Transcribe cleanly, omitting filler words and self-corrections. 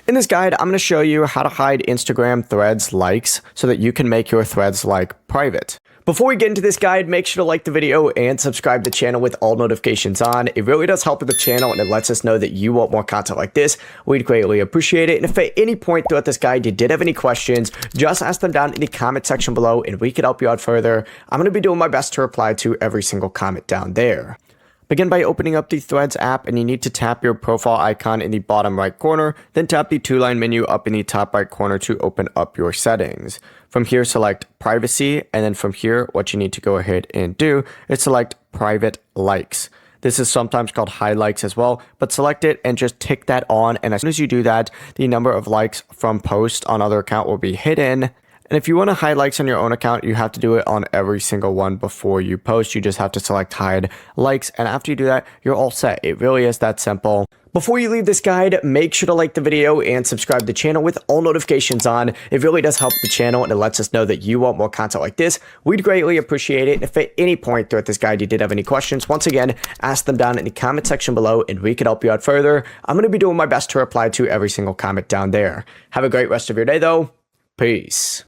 In this guide, I'm going to show you how to hide Instagram threads likes so that you can make your threads like private. Before we get into this guide, make sure to like the video and subscribe to the channel with all notifications on. It really does help with the channel and it lets us know that you want more content like this. We'd greatly appreciate it. And if at any point throughout this guide you did have any questions, just ask them down in the comment section below and we could help you out further. I'm going to be doing my best to reply to every single comment down there. Begin by opening up the Threads app and you need to tap your profile icon in the bottom right corner, then tap the two-line menu up in the top right corner to open up your settings. From here, select privacy, and then from here, what you need to go ahead and do is select private likes. This is sometimes called hide likes as well, but select it and just tick that on, and as soon as you do that, the number of likes from posts on other account will be hidden. And if you want to hide likes on your own account, you have to do it on every single one before you post. You just have to select hide likes. And after you do that, you're all set. It really is that simple. Before you leave this guide, make sure to like the video and subscribe to the channel with all notifications on. It really does help the channel and it lets us know that you want more content like this. We'd greatly appreciate it. If at any point throughout this guide you did have any questions, once again, ask them down in the comment section below and we could help you out further. I'm going to be doing my best to reply to every single comment down there. Have a great rest of your day though. Peace.